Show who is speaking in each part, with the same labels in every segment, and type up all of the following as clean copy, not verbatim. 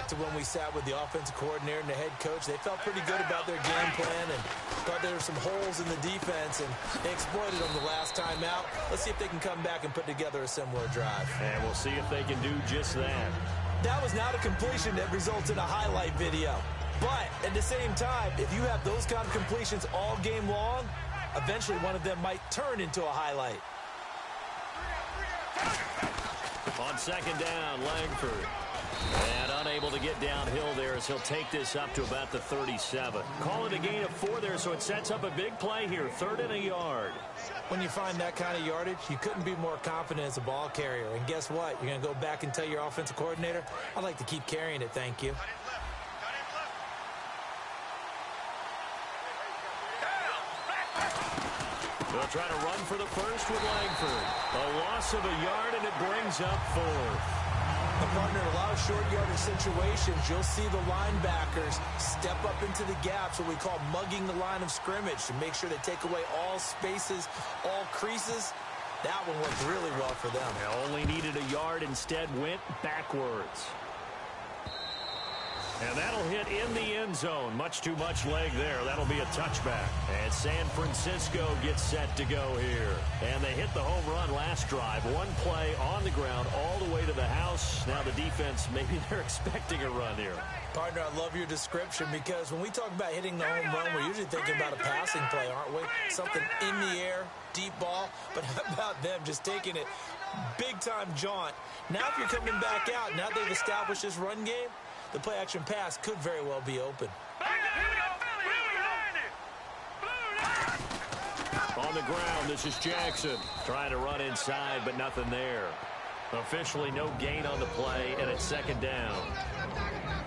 Speaker 1: to when we sat with the offensive coordinator and the head coach. They felt pretty good about their game plan and thought there were some holes in the defense, and they exploited them the last time out. Let's see if they can come back and put together a similar drive.
Speaker 2: And we'll see if they can do just that.
Speaker 1: That was not a completion that results in a highlight video. But at the same time, if you have those kind of completions all game long, eventually one of them might turn into a highlight.
Speaker 2: On second down, Langford. And unable to get downhill there as he'll take this up to about the 37. Call it a gain of 4 there, so it sets up a big play here. 3rd and a yard.
Speaker 1: When you find that kind of yardage, you couldn't be more confident as a ball carrier. And guess what? You're going to go back and tell your offensive coordinator, I'd like to keep carrying it, thank you.
Speaker 2: They'll try to run for the first with Langford. A loss of a yard, and it brings up 4th.
Speaker 1: A partner, in a lot of short yardage situations, you'll see the linebackers step up into the gaps, what we call mugging the line of scrimmage, to make sure they take away all spaces, all creases. That one worked really well for them.
Speaker 2: They only needed a yard, instead went backwards. And that'll hit in the end zone. Much too much leg there. That'll be a touchback. And San Francisco gets set to go here. And they hit the home run last drive. One play on the ground all the way to the house. Now the defense, maybe they're expecting a run here.
Speaker 1: Partner, I love your description, because when we talk about hitting the home run, we're usually thinking about a passing play, aren't we? Something in the air, deep ball. But how about them just taking it big-time jaunt? Now if you're coming back out, now they've established this run game, the play-action pass could very well be open.
Speaker 2: On the ground, this is Jackson. Trying to run inside, but nothing there. Officially no gain on the play, and it's second down.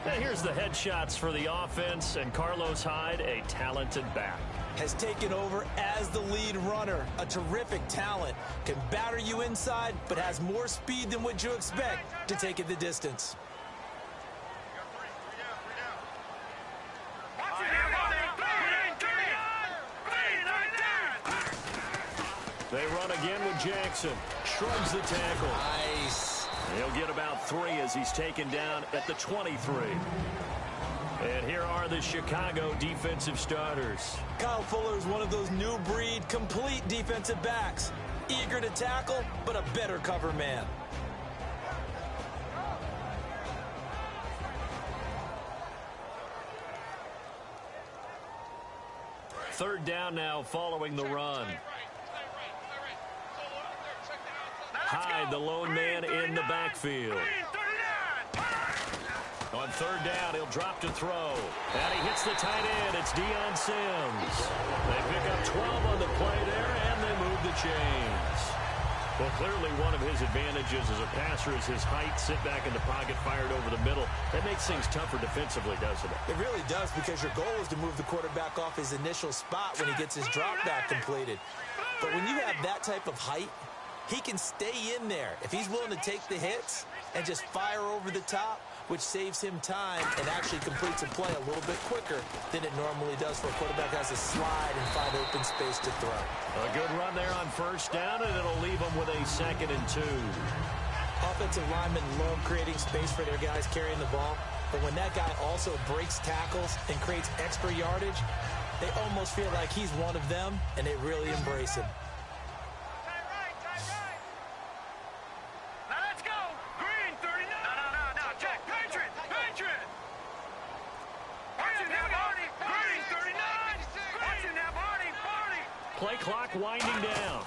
Speaker 2: And here's the headshots for the offense, and Carlos Hyde, a talented back.
Speaker 1: Has taken over as the lead runner. A terrific talent. Can batter you inside, but has more speed than what you expect to take it the distance.
Speaker 2: They run again with Jackson. Shrugs the tackle.
Speaker 1: Nice.
Speaker 2: He'll get about 3 as he's taken down at the 23. And here are the Chicago defensive starters.
Speaker 1: Kyle Fuller is one of those new breed, complete defensive backs. Eager to tackle, but a better cover man.
Speaker 2: Third down now following the run. Hyde, the lone man in the backfield. On third down, he'll drop to throw. And he hits the tight end. It's Deion Sims. They pick up 12 on the play there, and they move the chains. Well, clearly one of his advantages as a passer is his height. Sit back in the pocket, fired over the middle. That makes things tougher defensively, doesn't it?
Speaker 1: It really does, because your goal is to move the quarterback off his initial spot when he gets his drop back completed. But when you have that type of height, he can stay in there if he's willing to take the hits and just fire over the top, which saves him time and actually completes a play a little bit quicker than it normally does for a quarterback who has to slide and find open space to throw.
Speaker 2: A good run there on first down, and it'll leave him with a 2nd and 2.
Speaker 1: Offensive linemen love creating space for their guys carrying the ball, but when that guy also breaks tackles and creates extra yardage, they almost feel like he's one of them, and they really embrace him.
Speaker 2: Play clock winding down.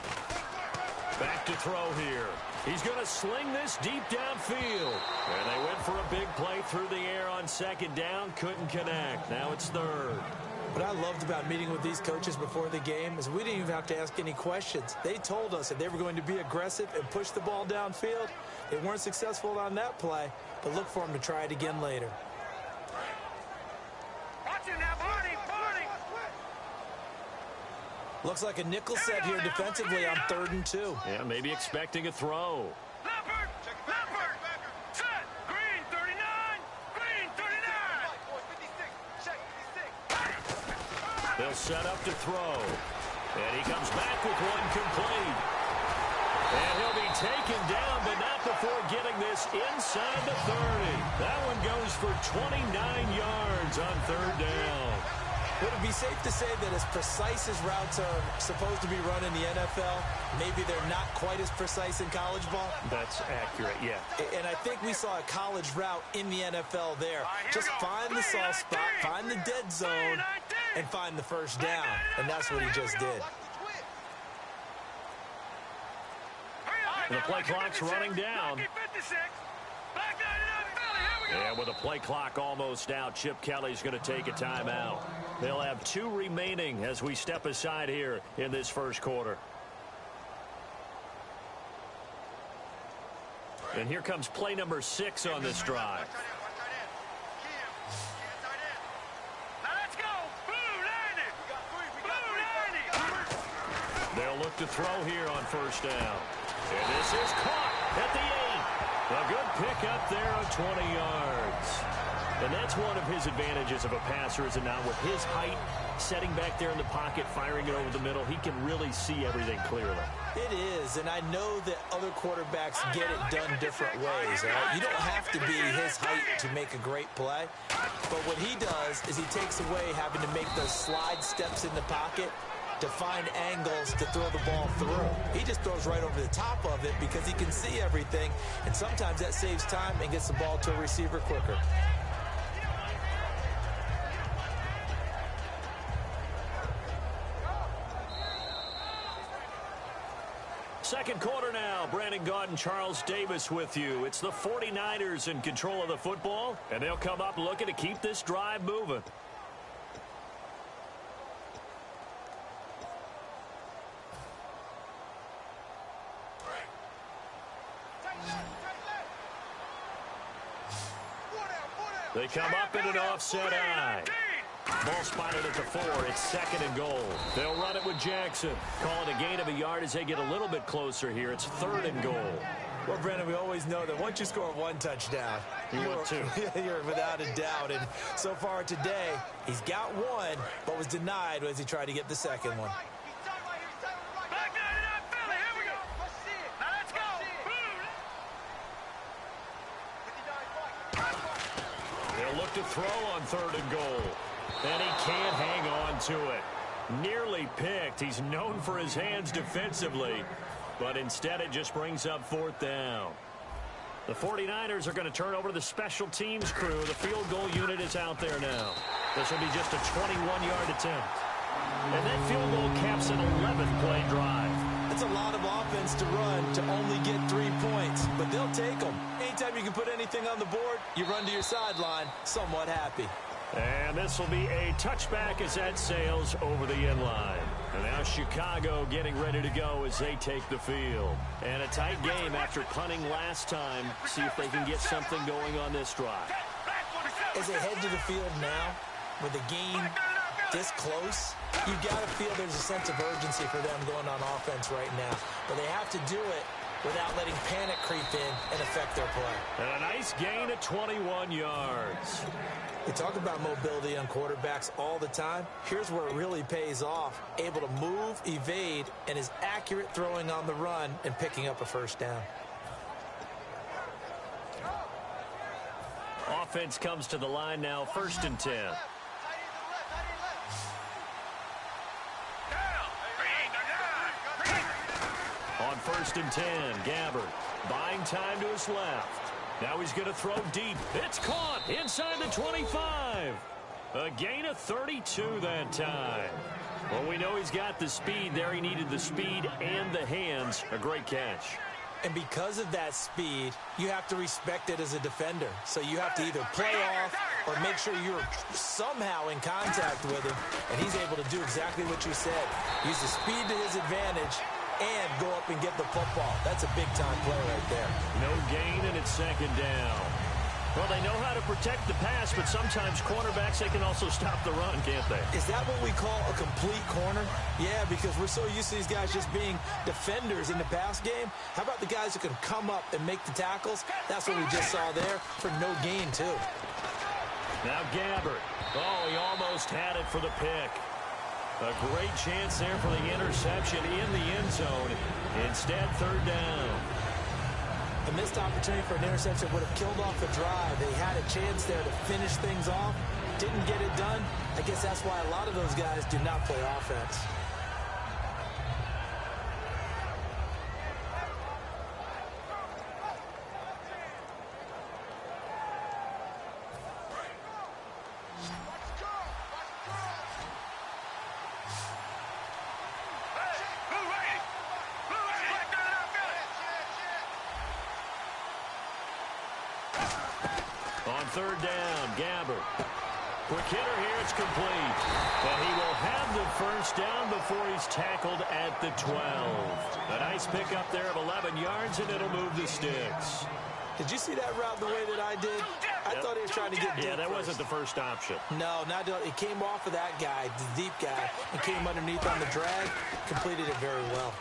Speaker 2: Back to throw here. He's going to sling this deep downfield. And they went for a big play through the air on second down. Couldn't connect. Now it's third.
Speaker 1: What I loved about meeting with these coaches before the game is we didn't even have to ask any questions. They told us that they were going to be aggressive and push the ball downfield. They weren't successful on that play, but look for them to try it again later. Looks like a nickel set here defensively on 3rd and 2.
Speaker 2: Yeah, maybe expecting a throw. They'll set up to throw. And he comes back with one complete. And he'll be taken down, but not before getting this inside the 30. That one goes for 29 yards on third down.
Speaker 1: Would it be safe to say that as precise as routes are supposed to be run in the NFL, maybe they're not quite as precise in college ball?
Speaker 2: That's accurate, yeah.
Speaker 1: And I think we saw a college route in the NFL there. Just find the soft spot, find the dead zone, and find the first down. And that's what he just did.
Speaker 2: The play clock's running down. And with the play clock almost out, Chip Kelly's going to take a timeout. They'll have 2 remaining as we step aside here in this first quarter. And here comes play number 6 on this drive. They'll look to throw here on first down. And this is caught at the 8. A good pickup there on 20 yards. And that's one of his advantages of a passer, is it not? With his height, setting back there in the pocket, firing it over the middle, he can really see everything clearly.
Speaker 1: It is, and I know that other quarterbacks get it done different ways. Right? You don't have to be his height to make a great play. But what he does is he takes away having to make those slide steps in the pocket to find angles to throw the ball through. He just throws right over the top of it because he can see everything, and sometimes that saves time and gets the ball to a receiver quicker.
Speaker 2: Second quarter now. Brandon Gaudin and Charles Davis with you. It's the 49ers in control of the football, and they'll come up looking to keep this drive moving. They come up in an offset eye. Ball spotted at the 4. It's 2nd and goal. They'll run it with Jackson. Call it a gain of a yard as they get a little bit closer here. It's 3rd and goal.
Speaker 1: Well, Brandon, we always know that once you score 1 touchdown, you're without a doubt. And so far today, he's got 1, but was denied as he tried to get the second one.
Speaker 2: They'll look to throw on 3rd and goal. And he can't hang on to it. Nearly picked. He's known for his hands defensively, but instead it just brings up 4th down. The 49ers are going to turn over to the special teams crew. The field goal unit is out there now. This will be just a 21-yard attempt. And that field goal caps an 11th-play drive.
Speaker 1: It's a lot of offense to run to only get 3 points, but they'll take them. Anytime you can put anything on the board, you run to your sideline somewhat happy.
Speaker 2: And this will be a touchback as that sails over the end line. And now Chicago getting ready to go as they take the field. And a tight game after punting last time. See if they can get something going on this drive.
Speaker 1: As they head to the field now, with the game this close, you've got to feel there's a sense of urgency for them going on offense right now. But they have to do it without letting panic creep in and affect their play.
Speaker 2: And a nice gain of 21 yards.
Speaker 1: We talk about mobility on quarterbacks all the time. Here's where it really pays off. Able to move, evade, and is accurate throwing on the run and picking up a first down.
Speaker 2: Offense comes to the line now, 1st and 10. On 1st and 10, Gabbard buying time to his left. Now he's going to throw deep. It's caught inside the 25. A gain of 32 that time. Well, we know he's got the speed there. He needed the speed and the hands. A great catch.
Speaker 1: And because of that speed, you have to respect it as a defender. So you have to either play off or make sure you're somehow in contact with him. And he's able to do exactly what you said. Use the speed to his advantage and go up and get the football. That's a big-time play right there.
Speaker 2: No gain, and it's 2nd down. Well, they know how to protect the pass, but sometimes cornerbacks, they can also stop the run, can't they?
Speaker 1: Is that what we call a complete corner? Yeah, because we're so used to these guys just being defenders in the pass game. How about the guys who can come up and make the tackles? That's what we just saw there for no gain, too.
Speaker 2: Now Gabbard. Oh, he almost had it for the pick. A great chance there for the interception in the end zone. Instead, third down.
Speaker 1: A missed opportunity for an interception would have killed off the drive. They had a chance there to finish things off. Didn't get it done. I guess that's why a lot of those guys do not play offense.
Speaker 2: On third down, Gabbert. Quick hitter here, it's complete. And he will have the first down before he's tackled at the 12. A nice pickup there of 11 yards, and it'll move the sticks.
Speaker 1: Did you see that route the way that I did? I thought he was trying to get deep.
Speaker 2: Yeah, that wasn't the first option.
Speaker 1: No, not it came off of that guy, the deep guy, and came underneath on the drag. Completed it very well.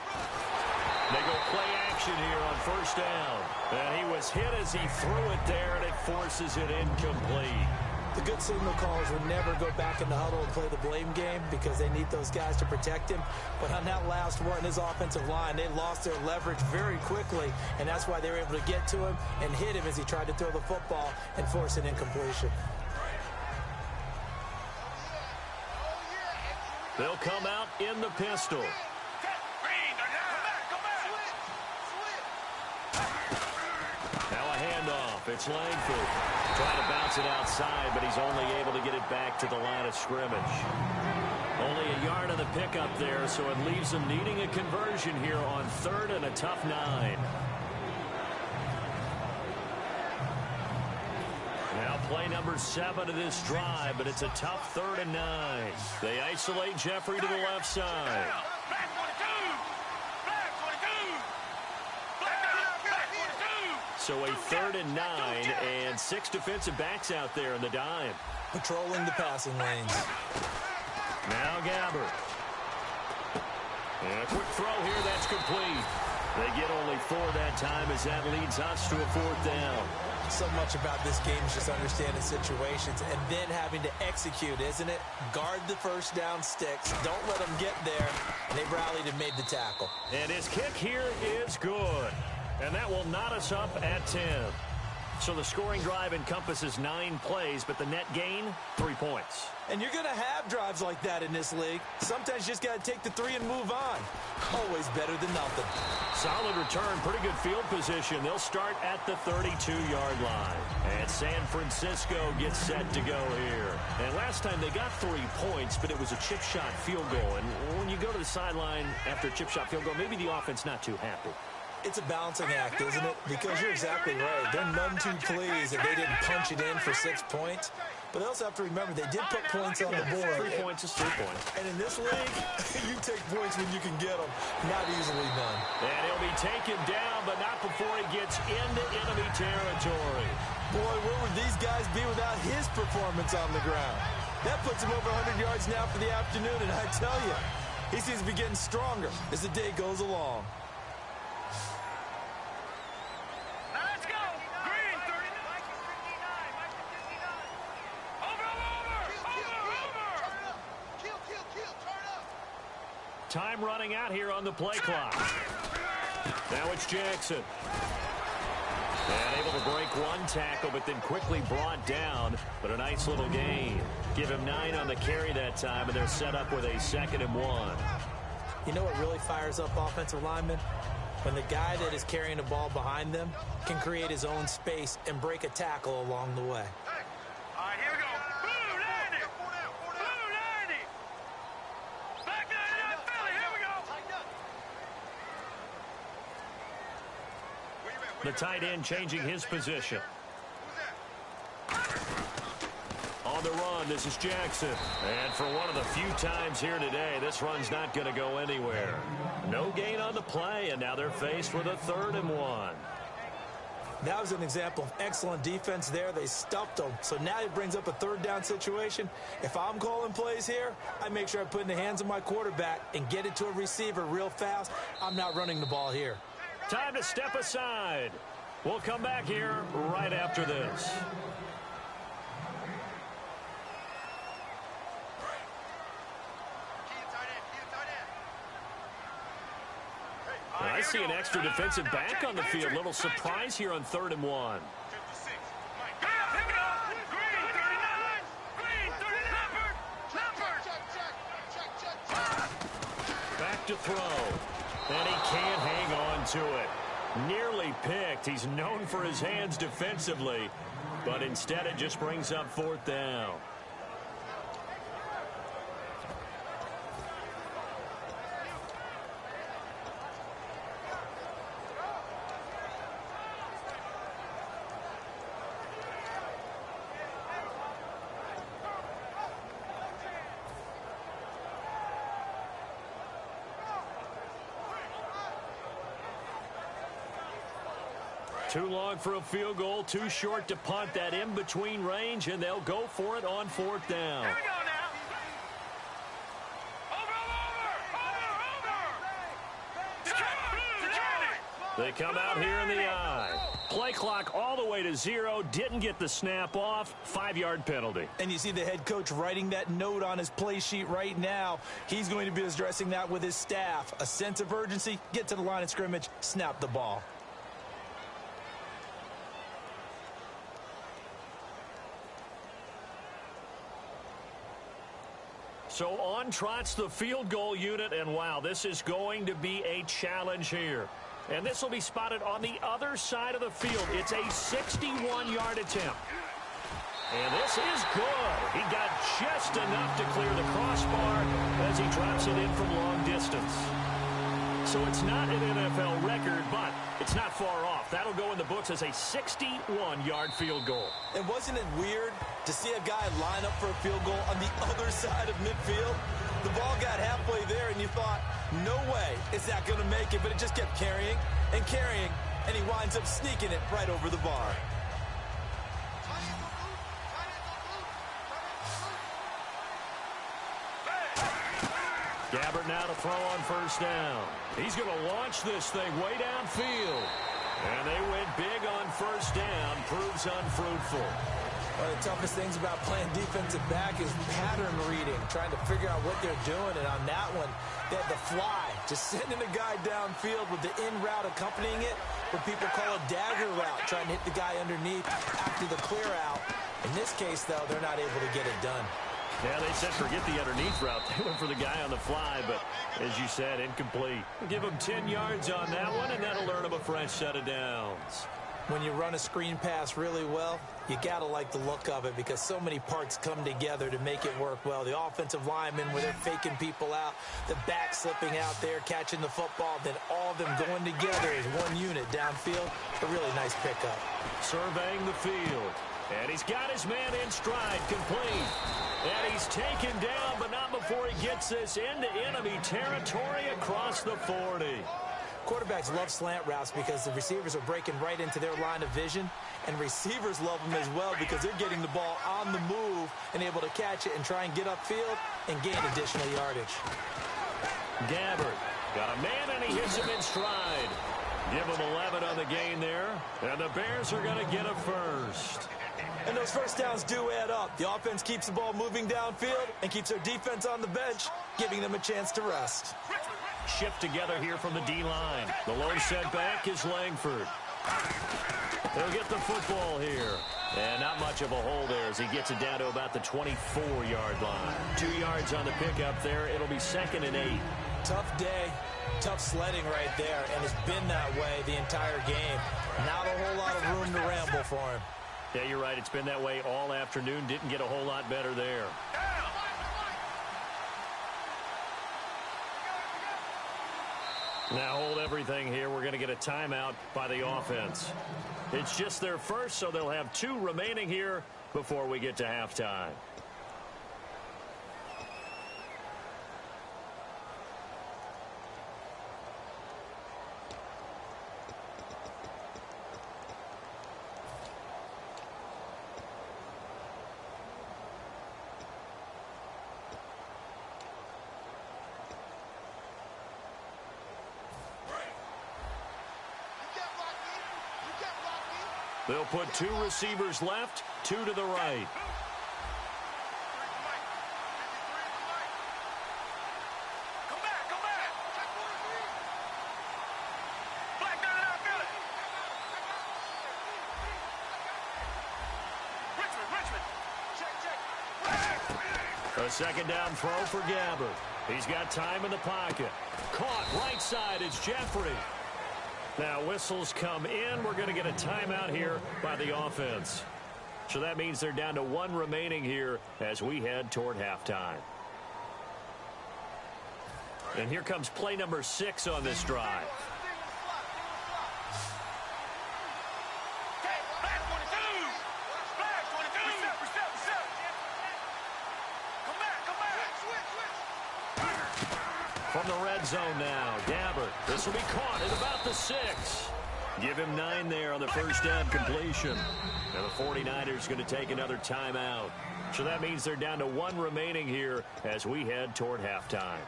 Speaker 2: They go play action here on first down. And he was hit as he threw it there, and it forces it incomplete.
Speaker 1: The good signal callers would never go back in the huddle and play the blame game because they need those guys to protect him. But on that last one, his offensive line, they lost their leverage very quickly, and that's why they were able to get to him and hit him as he tried to throw the football and force an incompletion.
Speaker 2: They'll come out in the pistol. Now a handoff. It's Langford. Trying to bounce it outside, but he's only able to get it back to the line of scrimmage. Only a yard on the pickup there, so it leaves them needing a conversion here on third and a tough 9. Now play number 7 of this drive, but it's a tough 3rd and 9. They isolate Jeffrey to the left side. So a 3rd and 9, and 6 defensive backs out there in the dime.
Speaker 1: Patrolling the passing lanes.
Speaker 2: Now Gabbert. And a quick throw here, that's complete. They get only 4 that time as that leads us to a 4th down.
Speaker 1: So much about this game is just understanding situations and then having to execute, isn't it? Guard the first down sticks. Don't let them get there. And they rallied and made the tackle.
Speaker 2: And his kick here is good. And that will knot us up at 10. So the scoring drive encompasses 9 plays, but the net gain, 3 points.
Speaker 1: And you're going to have drives like that in this league. Sometimes you just got to take the 3 and move on. Always better than nothing.
Speaker 2: Solid return, pretty good field position. They'll start at the 32-yard line. And San Francisco gets set to go here. And last time they got 3 points, but it was a chip shot field goal. And when you go to the sideline after a chip shot field goal, maybe the offense not too happy.
Speaker 1: It's a balancing act, isn't it? Because you're exactly right. They're none too pleased that they didn't punch it in for 6 points. But they also have to remember they did put points on the board.
Speaker 2: 3 points is 3 points.
Speaker 1: And in this league, you take points when you can get them. Not easily done.
Speaker 2: And he'll be taken down, but not before he gets into enemy territory.
Speaker 1: Boy, where would these guys be without his performance on the ground? That puts him over 100 yards now for the afternoon, and I tell you, he seems to be getting stronger as the day goes along.
Speaker 2: Time running out here on the play clock. Now it's Jackson. And able to break 1 tackle, but then quickly brought down. But a nice little gain. Give him 9 on the carry that time, and they're set up with a 2nd and 1.
Speaker 1: You know what really fires up offensive linemen? When the guy that is carrying the ball behind them can create his own space and break a tackle along the way.
Speaker 3: All right, here we go. Blue 90. Blue 90. Back to that Philly. Here we go.
Speaker 2: The tight end changing his position. On the run, this is Jackson. And for one of the few times here today, this run's not going to go anywhere. No gain on the play, and now they're faced with a 3rd and 1.
Speaker 1: That was an example of excellent defense there. They stuffed them. So now it brings up a 3rd down situation. If I'm calling plays here, I make sure I put it in the hands of my quarterback and get it to a receiver real fast. I'm not running the ball here.
Speaker 2: Time to step aside. We'll come back here right after this. going to see an extra defensive back on the field. Little surprise here on 3rd and 1. Back to throw. And he can't hang on to it. Nearly picked. He's known for his hands defensively, but instead it just brings up 4th down. Too long for a field goal, too short to punt. That in-between range, and they'll go for it on 4th down.
Speaker 3: Here we go now. Over.
Speaker 2: They come out here in the eye. Play clock all the way to 0. Didn't get the snap off. 5-yard penalty.
Speaker 1: And you see the head coach writing that note on his play sheet right now. He's going to be addressing that with his staff. A sense of urgency, get to the line of scrimmage, snap the ball.
Speaker 2: So on trots the field goal unit, and wow, this is going to be a challenge here. And this will be spotted on the other side of the field. It's a 61-yard attempt. And this is good. He got just enough to clear the crossbar as he drops it in from long distance. So it's not an NFL record, but it's not far off. That'll go in the books as a 61-yard field goal.
Speaker 1: And wasn't it weird to see a guy line up for a field goal on the other side of midfield? The ball got halfway there, and you thought, no way is that going to make it, but it just kept carrying, and he winds up sneaking it right over the bar.
Speaker 2: Gabbert now to throw on 1st down. He's going to launch this thing way downfield. And they went big on 1st down. Proves unfruitful.
Speaker 1: One of the toughest things about playing defensive back is pattern reading, trying to figure out what they're doing. And on that one, they had the fly, just sending a guy downfield with the in route accompanying it, what people call a dagger route, trying to hit the guy underneath after the clear out. In this case, though, they're not able to get it done.
Speaker 2: Yeah, they said forget the underneath route. They went for the guy on the fly, but as you said, incomplete. Give him 10 yards on that one, and that'll earn him a fresh set of downs.
Speaker 1: When you run a screen pass really well, you got to like the look of it because so many parts come together to make it work well. The offensive linemen, where they're faking people out, the back slipping out there, catching the football, then all of them going together as one unit downfield. A really nice pickup.
Speaker 2: Surveying the field. And he's got his man in stride, complete. And he's taken down, but not before he gets this into enemy territory across the 40.
Speaker 1: Quarterbacks love slant routes because the receivers are breaking right into their line of vision, and receivers love them as well because they're getting the ball on the move and able to catch it and try and get upfield and gain additional yardage.
Speaker 2: Gabbert got a man, and he hits him in stride. Give him 11 on the gain there, and the Bears are going to get a first.
Speaker 1: And those first downs do add up. The offense keeps the ball moving downfield and keeps their defense on the bench, giving them a chance to rest.
Speaker 2: Shift together here from the D-line. The lone setback is Langford. They'll get the football here. And not much of a hole there as he gets it down to about the 24-yard line. 2 yards on the pickup there. It'll be 2nd and 8.
Speaker 1: Tough day, tough sledding right there, and it's been that way the entire game. Not a whole lot of room to ramble for him.
Speaker 2: Yeah, you're right. It's been that way all afternoon. Didn't get a whole lot better there. Now hold everything here. We're going to get a timeout by the offense. It's just their first, so they'll have 2 remaining here before we get to halftime. They'll put 2 receivers left, 2 to the right. A second down throw for Gabbard. He's got time in the pocket. Caught right side. It's Jeffrey. Now whistles come in. We're going to get a timeout here by the offense. So that means they're down to one remaining here as we head toward halftime. And here comes play number 6 on this drive. From the red zone now, Gabbard. This will be caught at about the 6. Give him 9 there on the first down completion. And the 49ers going to take another timeout. So that means they're down to one remaining here as we head toward halftime.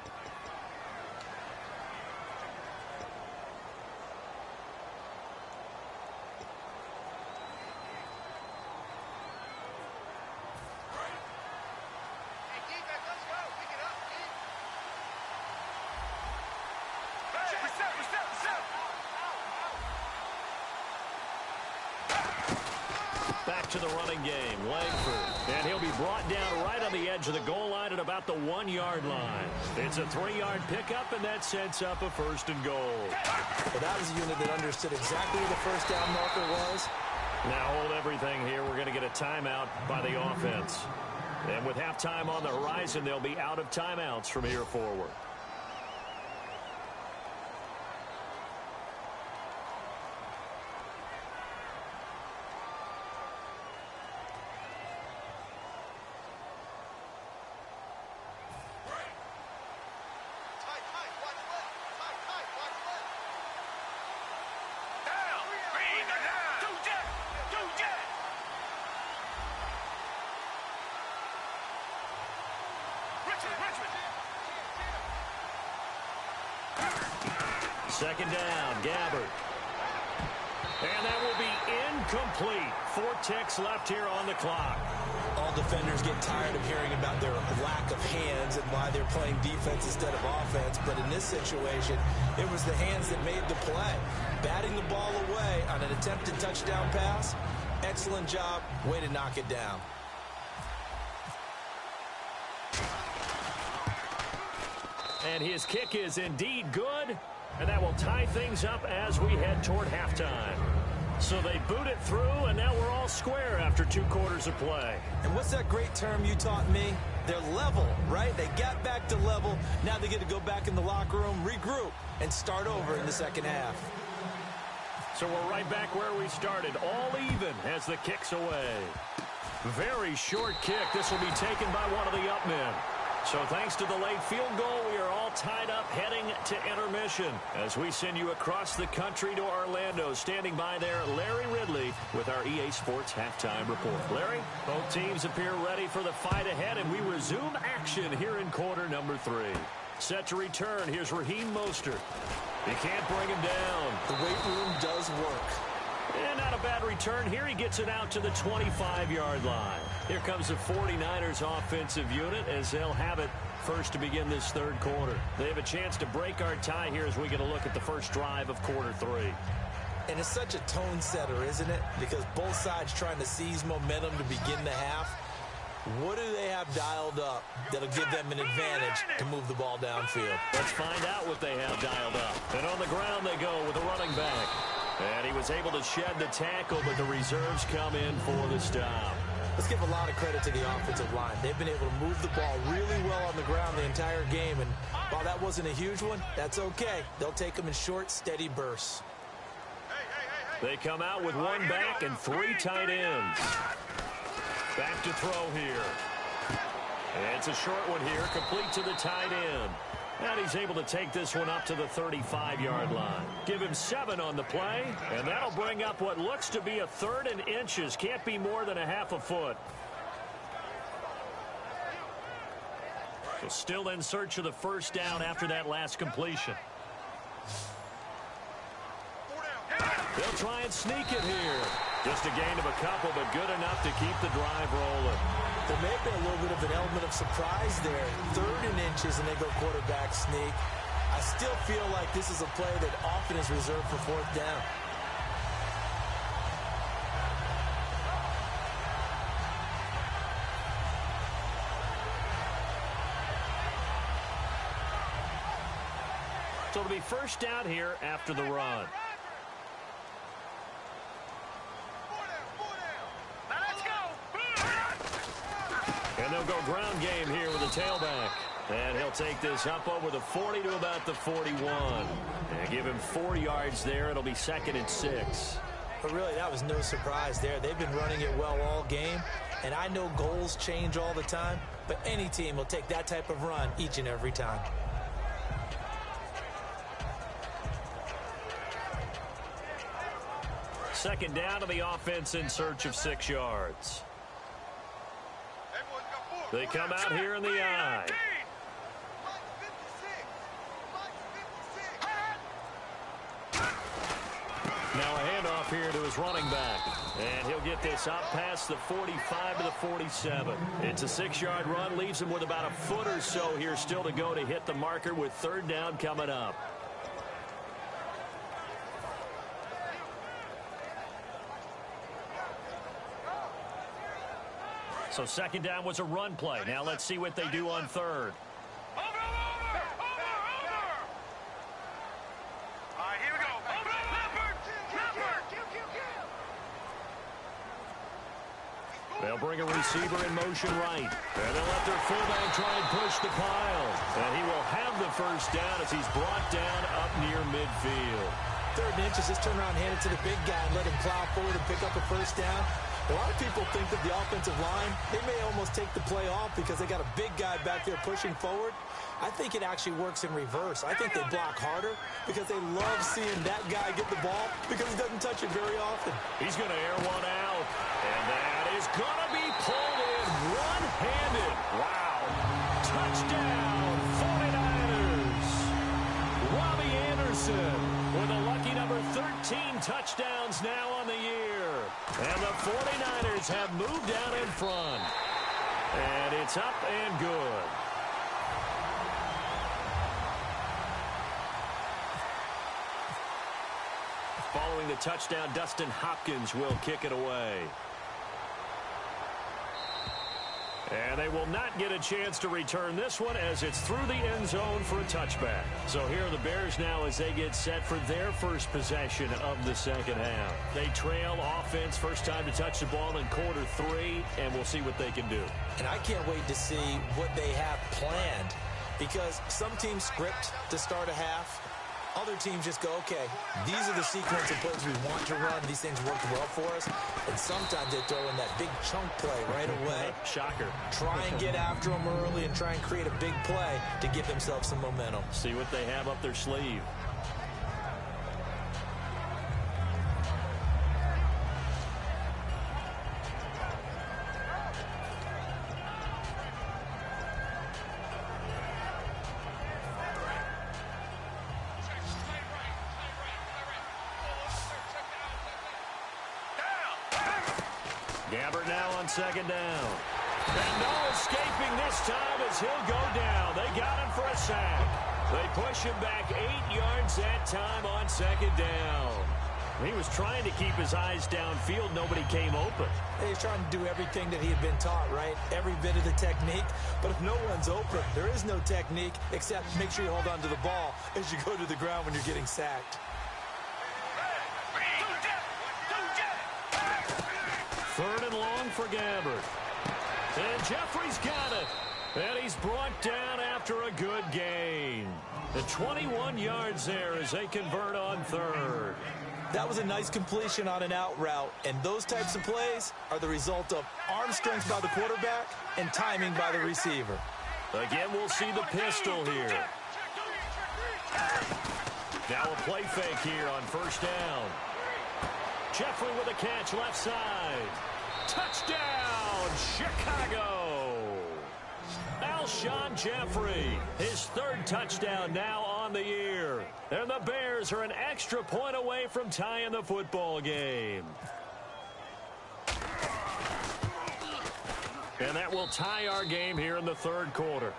Speaker 2: Back to the running game, Langford. And he'll be brought down right on the edge of the goal line at about the 1-yard line. It's a 3-yard pickup, and that sets up a 1st and goal.
Speaker 1: Well, that was a unit that understood exactly where the first down marker was.
Speaker 2: Now hold everything here. We're going to get a timeout by the offense. And with halftime on the horizon, they'll be out of timeouts from here forward. Second down, Gabbard. And that will be incomplete. 4 ticks left here on the clock.
Speaker 1: All defenders get tired of hearing about their lack of hands and why they're playing defense instead of offense. But in this situation, it was the hands that made the play. Batting the ball away on an attempted touchdown pass. Excellent job. Way to knock it down.
Speaker 2: And his kick is indeed good. And that will tie things up as we head toward halftime. So they boot it through, and now we're all square after 2 quarters of play.
Speaker 1: And what's that great term you taught me? They're level, right? They got back to level. Now they get to go back in the locker room, regroup, and start over in the second half.
Speaker 2: So we're right back where we started, all even as the kick's away. Very short kick. This will be taken by one of the up men. So thanks to the late field goal, we are all tied up heading to intermission as we send you across the country to Orlando. Standing by there, Larry Ridley with our EA Sports Halftime Report. Larry, both teams appear ready for the fight ahead, and we resume action here in quarter number 3. Set to return, here's Raheem Mostert. He can't bring him down.
Speaker 1: The weight room does work.
Speaker 2: And not a bad return here. He gets it out to the 25-yard line. Here comes the 49ers offensive unit as they'll have it first to begin this 3rd quarter. They have a chance to break our tie here as we get a look at the first drive of quarter 3.
Speaker 1: And it's such a tone setter, isn't it? Because both sides trying to seize momentum to begin the half. What do they have dialed up that'll give them an advantage to move the ball downfield?
Speaker 2: Let's find out what they have dialed up. And on the ground they go with a running back. And he was able to shed the tackle, but the reserves come in for the stop.
Speaker 1: Let's give a lot of credit to the offensive line. They've been able to move the ball really well on the ground the entire game. And while that wasn't a huge one, that's okay. They'll take them in short, steady bursts.
Speaker 2: They come out with 1 back and 3 tight ends. Back to throw here. And it's a short one here, complete to the tight end. And he's able to take this one up to the 35-yard line. Give him 7 on the play, and that'll bring up what looks to be a 3rd and inches. Can't be more than a half a foot. So still in search of the first down after that last completion. They'll try and sneak it here. Just a gain of a couple, but good enough to keep the drive rolling.
Speaker 1: There may have been a little bit of an element of surprise there. 3rd and inches, and they go quarterback sneak. I still feel like this is a play that often is reserved for 4th down.
Speaker 2: So it'll be first down here after the run.
Speaker 3: Now let's go.
Speaker 2: And they'll go ground game here with the tailback. And he'll take this up over the 40 to about the 41. And give him 4 yards there. It'll be 2nd and 6.
Speaker 1: But really, that was no surprise there. They've been running it well all game. And I know goals change all the time, but any team will take that type of run each and every time.
Speaker 2: Second down to the offense in search of 6 yards. They come out here in the I. Now a handoff here to his running back. And he'll get this up past the 45 to the 47. It's a 6-yard run. Leaves him with about a foot or so here still to go to hit the marker with 3rd down coming up. So 2nd down was a run play. Now let's see what they do on 3rd. They'll bring a receiver in motion right. And they'll let their fullback try and push the pile. And he will have the first down as he's brought down up near midfield.
Speaker 1: 3rd and inches, just turn around, hand it to the big guy, and let him plow forward and pick up a first down. A lot of people think that the offensive line, they may almost take the play off because they got a big guy back there pushing forward. I think it actually works in reverse. I think they block harder because they love seeing that guy get the ball because he doesn't touch it very often.
Speaker 2: He's going to air one out. And that is going to be pulled in one-handed. Wow. Touchdown, 49ers. Robbie Anderson with a lucky number 13 touchdowns now on the year. And the 49ers have moved out in front. And it's up and good. Following the touchdown, Dustin Hopkins will kick it away. And they will not get a chance to return this one as it's through the end zone for a touchback. So here are the Bears now as they get set for their first possession of the second half. They trail offense, first time to touch the ball in quarter 3, and we'll see what they can do.
Speaker 1: And I can't wait to see what they have planned because some teams script to start a half. Other teams just go, okay, these are the sequence of plays we want to run. These things worked well for us. And sometimes they throw in that big chunk play right away.
Speaker 2: Shocker.
Speaker 1: Try and get after them early and try and create a big play to give themselves some momentum.
Speaker 2: See what they have up their sleeve. Gabbert now on 2nd down. And no escaping this time as he'll go down. They got him for a sack. They push him back 8 yards that time on 2nd down. He was trying to keep his eyes downfield. Nobody came open.
Speaker 1: He's trying to do everything that he had been taught, right? Every bit of the technique. But if no one's open, there is no technique except make sure you hold on to the ball as you go to the ground when you're getting sacked.
Speaker 2: 3rd and long for Gabbert. And Jeffrey's got it. And he's brought down after a good gain. The 21 yards there as they convert on 3rd.
Speaker 1: That was a nice completion on an out route. And those types of plays are the result of arm strength by the quarterback and timing by the receiver.
Speaker 2: Again, we'll see the pistol here. Now a play fake here on 1st down. Jeffrey with a catch left side. Touchdown, Chicago. Alshon Jeffrey, his 3rd touchdown now on the year. And the Bears are an extra point away from tying the football game. And that will tie our game here in the 3rd quarter.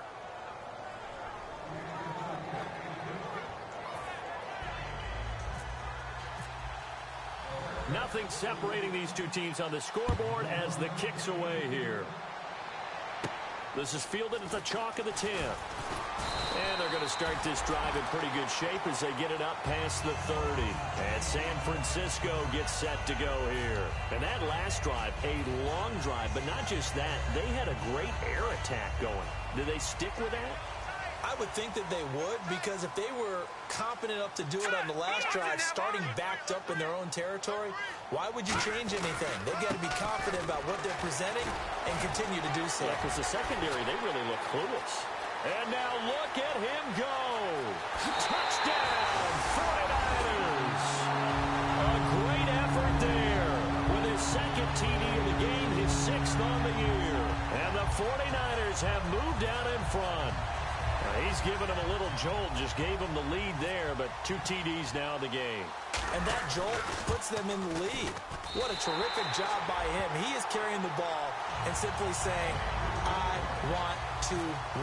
Speaker 2: Nothing separating these two teams on the scoreboard as the kick's away here. This is fielded at the chalk of the 10. And they're going to to start this drive in pretty good shape as they get it up past the 30. And San Francisco gets set to go here. And that last drive, a long drive, but not just that. They had a great air attack going. Do they stick with that?
Speaker 1: I would think that they would, because if they were confident enough to do it on the last drive, starting backed up in their own territory, why would you change anything? They've got to be confident about what they're presenting and continue to do so.
Speaker 2: Yeah, because the secondary, they really look clueless. And now look at him go. Touchdown, 49ers. A great effort there with his second TD of the game, his 6th on the year. And the 49ers have moved out in front. He's given him a little jolt, just gave him the lead there, but 2 TDs now in the game.
Speaker 1: And that jolt puts them in the lead. What a terrific job by him. He is carrying the ball and simply saying, I want to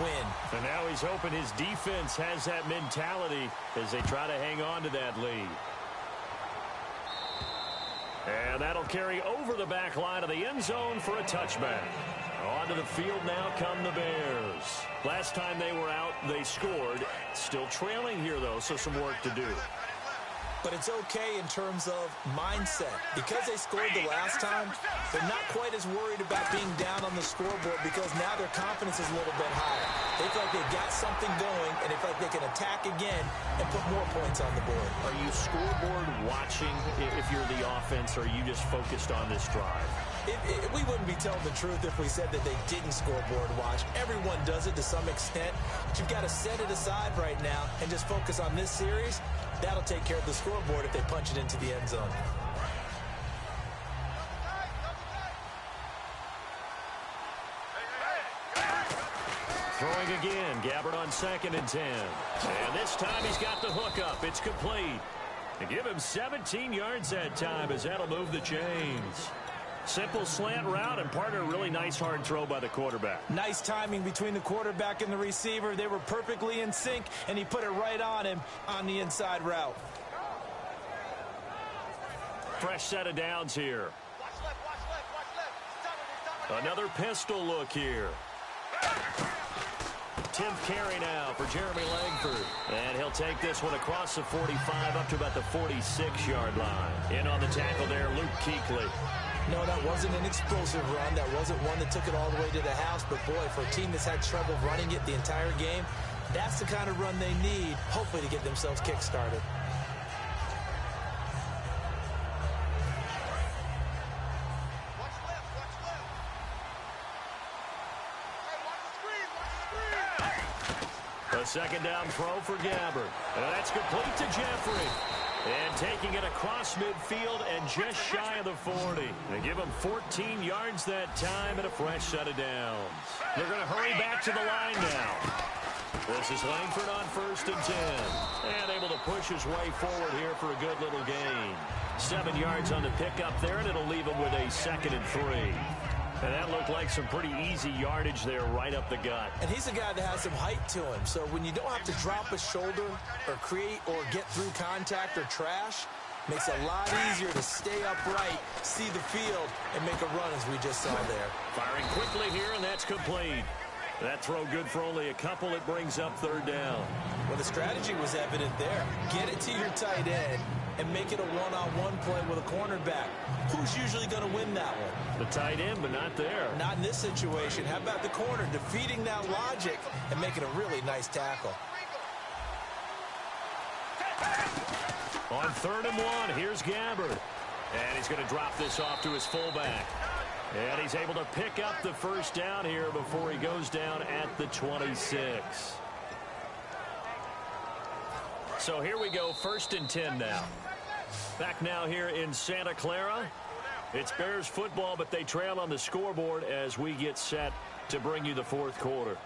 Speaker 1: win.
Speaker 2: And now he's hoping his defense has that mentality as they try to hang on to that lead. And that'll carry over the back line of the end zone for a touchback. Onto the field now come the Bears. Last time they were out, they scored. Still trailing here, though, so some work to do.
Speaker 1: But it's okay in terms of mindset. Because they scored the last time, they're not quite as worried about being down on the scoreboard because now their confidence is a little bit higher. They feel like they've got something going, and they feel like they can attack again and put more points on the board.
Speaker 2: Are you scoreboard watching if you're the offense, or are you just focused on this drive?
Speaker 1: We wouldn't be telling the truth if we said that they didn't scoreboard watch. Everyone does it to some extent. But you've got to set it aside right now and just focus on this series. That'll take care of the scoreboard if they punch it into the end zone.
Speaker 2: Throwing again, Gabbert on 2nd and 10. And this time he's got the hook up. It's complete. They give him 17 yards that time as that'll move the chains. Simple slant route, and partner, a really nice hard throw by the quarterback.
Speaker 1: Nice timing between the quarterback and the receiver. They were perfectly in sync, and he put it right on him on the inside route.
Speaker 2: Fresh set of downs here. Another pistol look here. 10th carry now for Jeremy Langford. And he'll take this one across the 45 up to about the 46-yard line. In on the tackle there, Luke Kuechly.
Speaker 1: No, that wasn't an explosive run. That wasn't one that took it all the way to the house. But, boy, for a team that's had trouble running it the entire game, that's the kind of run they need, hopefully, to get themselves kick-started.
Speaker 2: A second down throw for Gabbert. And that's complete to Jeffrey. And taking it across midfield and just shy of the 40. They give him 14 yards that time and a fresh set of downs. They're going to hurry back to the line now. This is Langford on 1st and 10. And able to push his way forward here for a good little gain. 7 yards on the pickup there, and it'll leave him with a 2nd and 3. And that looked like some pretty easy yardage there right up the gut.
Speaker 1: And he's a guy that has some height to him. So when you don't have to drop a shoulder or create or get through contact or trash, makes it a lot easier to stay upright, see the field, and make a run as we just saw there.
Speaker 2: Firing quickly here, and that's complete. That throw good for only a couple. It brings up 3rd down.
Speaker 1: Well, the strategy was evident there. Get it to your tight end and make it a one-on-one play with a cornerback. Who's usually going to win that one?
Speaker 2: The tight end, but not there.
Speaker 1: Not in this situation. How about the corner defeating that logic and making a really nice tackle?
Speaker 2: On 3rd and 1, here's Gabbert. And he's going to drop this off to his fullback. And he's able to pick up the 1st down here before he goes down at the 26. So here we go, 1st and 10 now. Back now here in Santa Clara. It's Bears football, but they trail on the scoreboard as we get set to bring you the 4th quarter.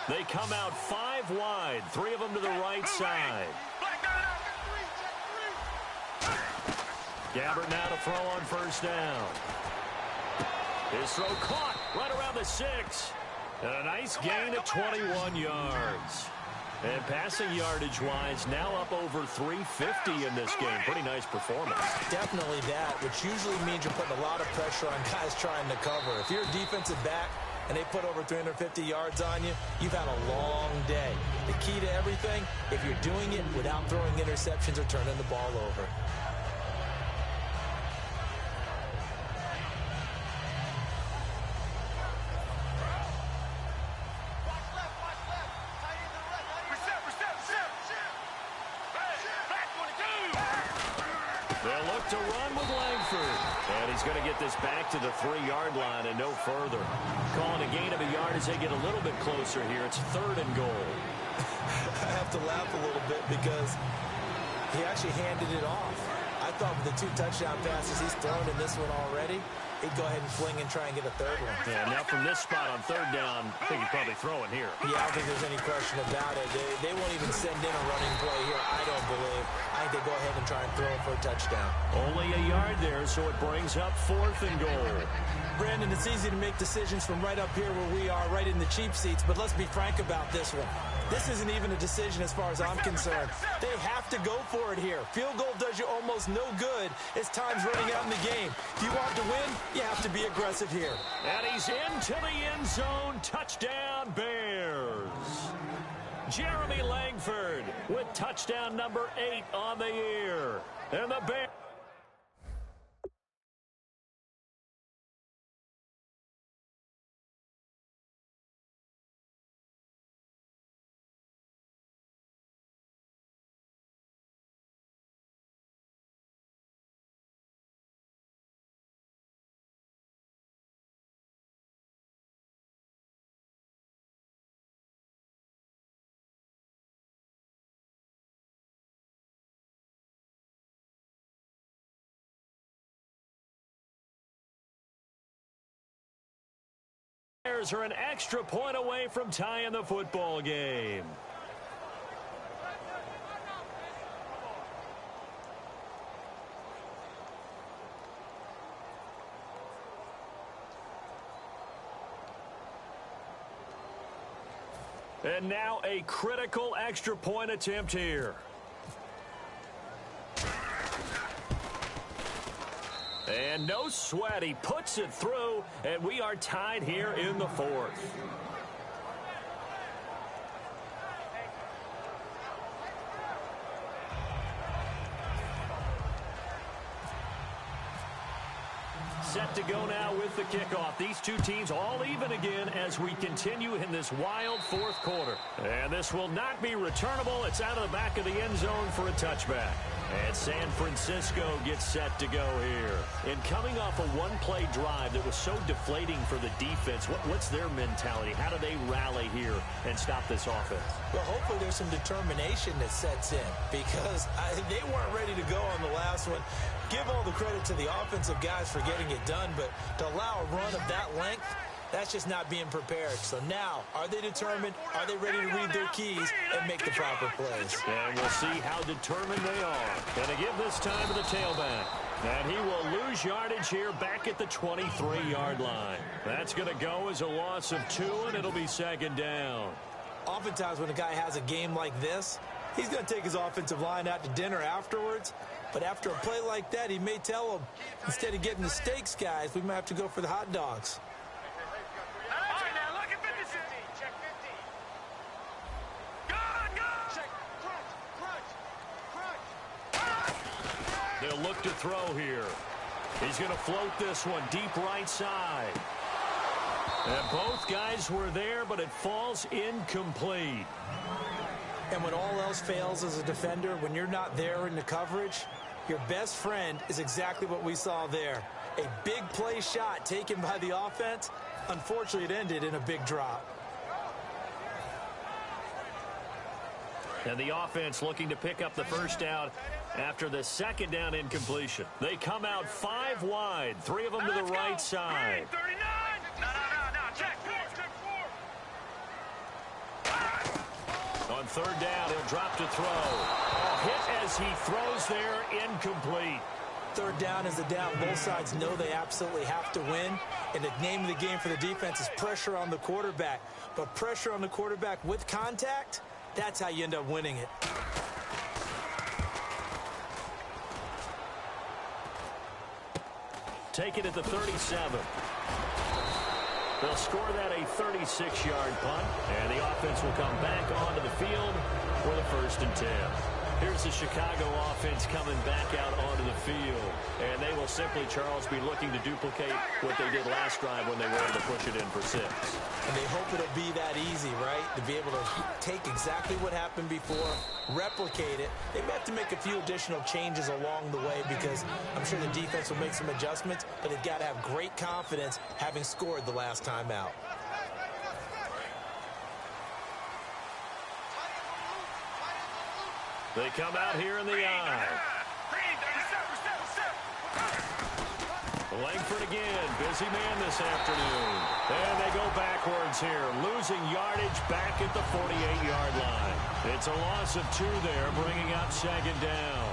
Speaker 2: They come out 5 wide, 3 of them to the right side. Gabbert now to throw on 1st down. His throw caught right around the 6. And a nice gain of 21 yards. And passing yardage-wise, now up over 350 in this game. Pretty nice performance.
Speaker 1: Definitely that, which usually means you're putting a lot of pressure on guys trying to cover. If you're a defensive back and they put over 350 yards on you, you've had a long day. The key to everything, if you're doing it without throwing interceptions or turning the ball over.
Speaker 2: They'll look to run with Langford. And he's going to get this back to the 3-yard line and no further. Calling a gain of a yard as they get a little bit closer here. It's 3rd and goal.
Speaker 1: I have to laugh a little bit because he actually handed it off. I thought with the 2 touchdown passes he's thrown in this one already, he'd go ahead and fling and try and get a 3rd one.
Speaker 2: Yeah, now from this spot on 3rd down, I think he's probably throwing here.
Speaker 1: Yeah, I don't think there's any question about it. They won't even send in a running play here, I don't believe. I think they go ahead and try and throw it for a touchdown.
Speaker 2: Only a yard there, so it brings up 4th and goal.
Speaker 1: Brandon, it's easy to make decisions from right up here where we are, right in the cheap seats, but let's be frank about this one. This isn't even a decision as far as I'm concerned. They have to go for it here. Field goal does you almost no good as time's running out in the game. If you want to win, you have to be aggressive here.
Speaker 2: And he's into the end zone. Touchdown, Bears. Jeremy Langford with touchdown number 8 on the year. And the Bears. Bears are an extra point away from tying the football game. And now a critical extra point attempt here. And no sweat, he puts it through, and we are tied here in the 4th. Set to go now with the kickoff. These two teams all even again as we continue in this wild 4th quarter. And this will not be returnable. It's out of the back of the end zone for a touchback. And San Francisco gets set to go here. And coming off a one-play drive that was so deflating for the defense, what's their mentality? How do they rally here and stop this offense?
Speaker 1: Well, hopefully there's some determination that sets in because they weren't ready to go on the last one. Give all the credit to the offensive guys for getting it done, but to allow a run of that length, that's just not being prepared. So now, are they determined? Are they ready to read their keys and make the proper plays?
Speaker 2: And we'll see how determined they are. Going to give this time to the tailback. And he will lose yardage here back at the 23-yard line. That's going to go as a loss of 2, and it'll be 2nd down.
Speaker 1: Oftentimes when a guy has a game like this, he's going to take his offensive line out to dinner afterwards. But after a play like that, he may tell them, instead of getting the steaks, guys, we might have to go for the hot dogs.
Speaker 2: They'll look to throw here. He's going to float this one deep right side. And both guys were there, but it falls incomplete.
Speaker 1: And when all else fails as a defender, when you're not there in the coverage, your best friend is exactly what we saw there. A big play shot taken by the offense. Unfortunately, it ended in a big drop.
Speaker 2: And the offense looking to pick up the first down after the 2nd down incompletion. They come out 5 wide, 3 of them to the right side. On 3rd down, he'll drop to throw. Hit as he throws there, incomplete.
Speaker 1: Third down is the down. Both sides know they absolutely have to win. And the name of the game for the defense is pressure on the quarterback. But pressure on the quarterback with contact, that's how you end up winning it.
Speaker 2: Take it at the 37. They'll score that a 36-yard punt, and the offense will come back onto the field for the 1st and 10. Here's the Chicago offense coming back out onto the field. And they will simply, Charles, be looking to duplicate what they did last drive when they were able to push it in for 6.
Speaker 1: And they hope it'll be that easy, right? To be able to take exactly what happened before, replicate it. They may have to make a few additional changes along the way because I'm sure the defense will make some adjustments, but they've got to have great confidence having scored the last time out.
Speaker 2: They come out here in the eye. Langford again, busy man this afternoon. And they go backwards here, losing yardage back at the 48-yard line. It's a loss of 2 there, bringing up 2nd down.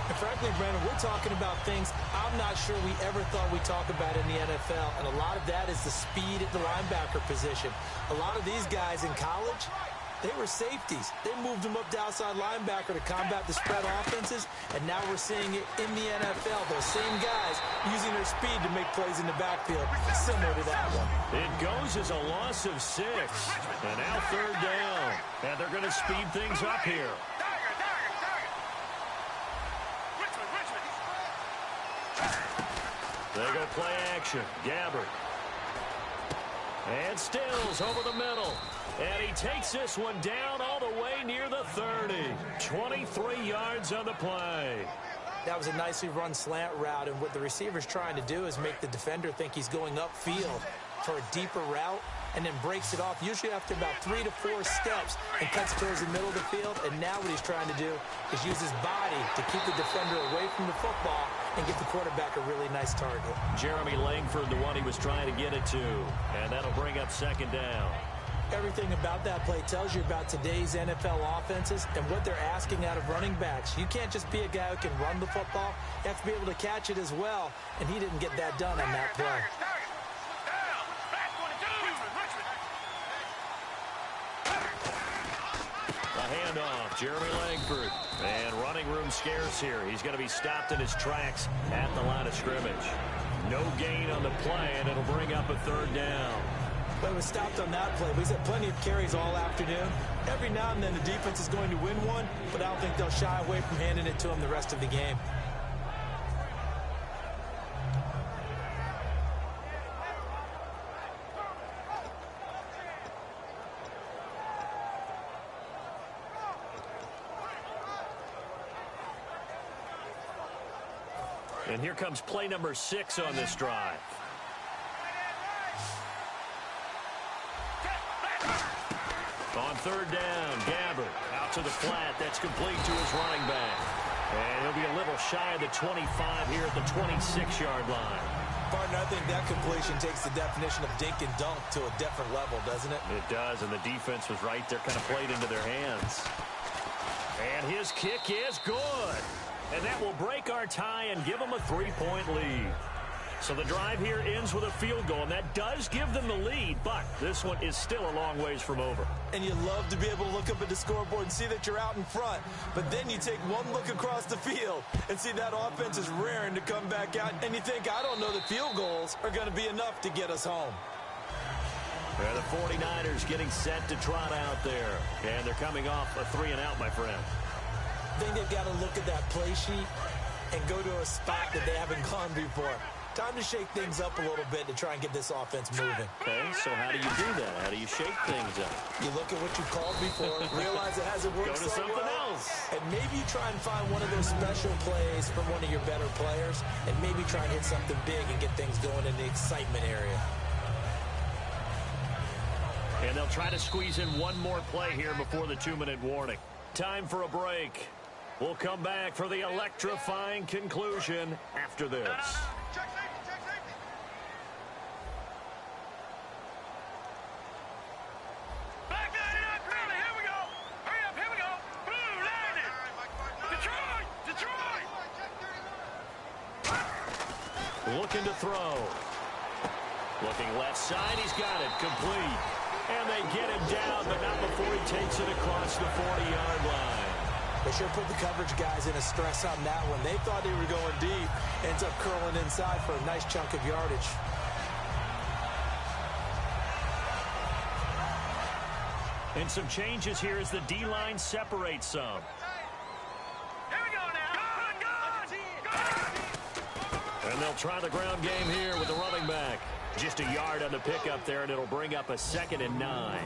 Speaker 1: And frankly, Brandon, we're talking about things I'm not sure we ever thought we'd talk about in the NFL. And a lot of that is the speed at the linebacker position. A lot of these guys in college, they were safeties. They moved them up to outside linebacker to combat the spread offenses, and now we're seeing it in the NFL. Those same guys using their speed to make plays in the backfield, similar to that one.
Speaker 2: It goes as a loss of 6, and now 3rd down. And they're going to speed things up here. They go play action. Gabbard. And Stills over the middle. And he takes this one down all the way near the 30. 23 yards on the play.
Speaker 1: That was a nicely run slant route, and what the receiver's trying to do is make the defender think he's going upfield for a deeper route, and then breaks it off, usually after about 3 to 4 steps, and cuts towards the middle of the field. And now what he's trying to do is use his body to keep the defender away from the football and give the quarterback a really nice target.
Speaker 2: Jeremy Langford, the one he was trying to get it to, and that'll bring up 2nd down.
Speaker 1: Everything about that play tells you about today's NFL offenses and what they're asking out of running backs. You can't just be a guy who can run the football. You have to be able to catch it as well, and he didn't get that done on that play.
Speaker 2: A handoff, Jeremy Langford. And running room scarce here. He's going to be stopped in his tracks at the line of scrimmage. No gain on the play, and it'll bring up a 3rd down.
Speaker 1: But it was stopped on that play. He's had plenty of carries all afternoon. Every now and then the defense is going to win one, but I don't think they'll shy away from handing it to him the rest of the game.
Speaker 2: And here comes play number 6 on this drive. On 3rd down, Gabbard out to the flat. That's complete to his running back. And he'll be a little shy of the 25 here at the 26-yard line.
Speaker 1: Partner, I think that completion takes the definition of dink and dunk to a different level, doesn't it?
Speaker 2: It does, and the defense was right there, kind of played into their hands. And his kick is good. And that will break our tie and give them a 3-point lead. So the drive here ends with a field goal, and that does give them the lead, but this one is still a long ways from over.
Speaker 1: And you love to be able to look up at the scoreboard and see that you're out in front, but then you take one look across the field and see that offense is raring to come back out, and you think, I don't know that field goals are going to be enough to get us home.
Speaker 2: And the 49ers getting set to trot out there, and they're coming off a 3-and-out, my friend.
Speaker 1: I think they've got to look at that play sheet and go to a spot that they haven't gone before. Time to shake things up a little bit to try and get this offense moving.
Speaker 2: Okay, so how do you do that? How do you shake things up?
Speaker 1: You look at what you called before, realize it hasn't worked
Speaker 2: Go to
Speaker 1: so
Speaker 2: something
Speaker 1: well,
Speaker 2: else.
Speaker 1: and maybe you try and find one of those special plays from one of your better players, and maybe try and hit something big and get things going in the excitement area.
Speaker 2: And they'll try to squeeze in one more play here before the 2-minute warning. Time for a break. We'll come back for the electrifying conclusion after this.
Speaker 3: Check safety, check safety. Back line it up, Curly, here we go. Hurry up, here we go. Blue, landing. Detroit, Detroit.
Speaker 2: looking to throw. Looking left side, he's got it, complete. And they get him down, but not before he takes it across the 40-yard line.
Speaker 1: They sure put the coverage guys in a stress on that one. They thought they were going deep. Ends up curling inside for a nice chunk of yardage.
Speaker 2: And some changes here as the D-line separates some.
Speaker 3: Here we go now. Good.
Speaker 2: And they'll try the ground game here with the running back. Just a yard on the pickup there, and it'll bring up a 2nd and 9.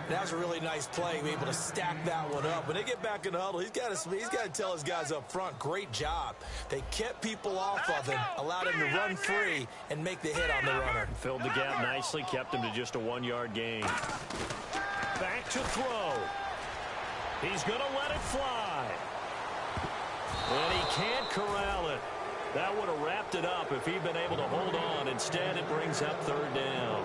Speaker 1: That was a really nice play, be able to stack that one up. When they get back in the huddle, he's got to tell his guys up front, great job. They kept people off of him, allowed him to run free and make the hit on the runner.
Speaker 2: Filled the gap nicely, kept him to just a 1-yard gain. Back to throw. He's going to let it fly. And he can't corral it. That would have wrapped it up if he'd been able to hold on. Instead, it brings up 3rd down.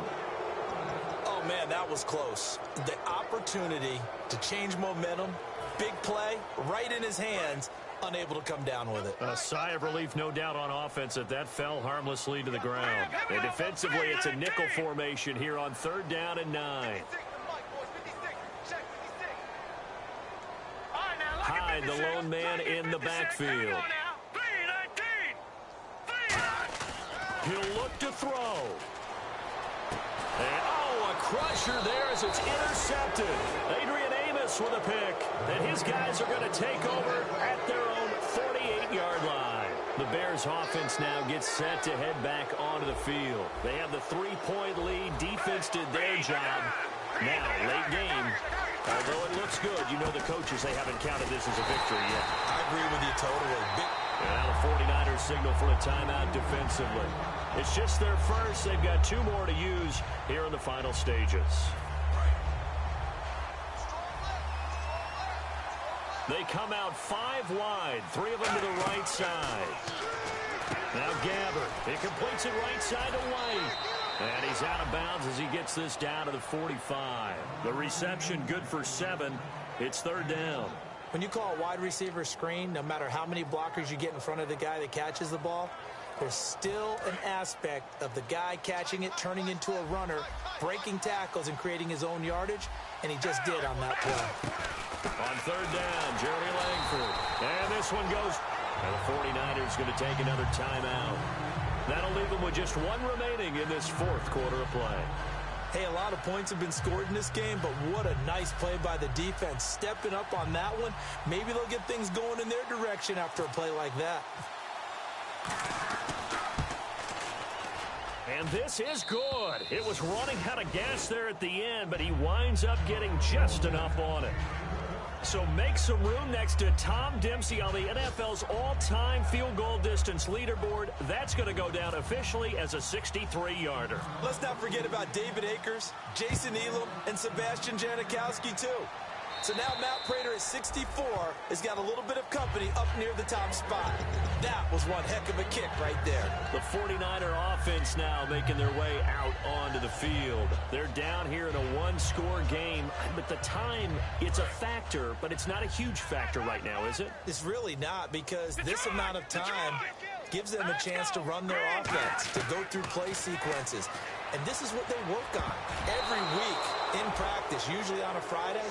Speaker 1: Oh, man, that was close. The opportunity to change momentum, big play, right in his hands, unable to come down with it.
Speaker 2: A sigh of relief, no doubt, on offense that fell harmlessly to the ground. And defensively, it's a nickel formation here on 3rd down and 9. Hyde, the lone man in the backfield. He'll look to throw. And, a crusher there as it's intercepted. Adrian Amos with a pick. And his guys are going to take over at their own 48-yard line. The Bears offense now gets set to head back onto the field. They have the 3-point lead. Defense did their job. Now, late game. Although it looks good, you know the coaches, they haven't counted this as a victory yet.
Speaker 1: I agree with you totally.
Speaker 2: And now the 49ers signal for a timeout defensively. It's just their first. They've got 2 more to use here in the final stages. They come out 5 wide, 3 of them to the right side. Now Gabbard. He completes it right side to White. And he's out of bounds as he gets this down to the 45. The reception good for 7. It's 3rd down.
Speaker 1: When you call a wide receiver screen, no matter how many blockers you get in front of the guy that catches the ball, there's still an aspect of the guy catching it, turning into a runner, breaking tackles and creating his own yardage, and he just did on that play.
Speaker 2: On 3rd down, Jeremy Langford. And this one goes. And the 49ers going to take another timeout. That'll leave them with just 1 remaining in this 4th quarter of play.
Speaker 1: Hey, a lot of points have been scored in this game, but what a nice play by the defense. Stepping up on that one, maybe they'll get things going in their direction after a play like that.
Speaker 2: And this is good. It was running out of gas there at the end, but he winds up getting just enough on it. So make some room next to Tom Dempsey on the NFL's all-time field goal distance leaderboard. That's going to go down officially as a 63-yarder.
Speaker 1: Let's not forget about David Akers, Jason Elam, and Sebastian Janikowski, too. So now Matt Prater at 64 has got a little bit of company up near the top spot. That was one heck of a kick right there.
Speaker 2: The 49er offense now making their way out onto the field. They're down here in a 1-score game. But the time, it's a factor, but it's not a huge factor right now, is it?
Speaker 1: It's really not, because this amount of time gives them a chance to run their offense, to go through play sequences. And this is what they work on every week in practice, usually on a Friday.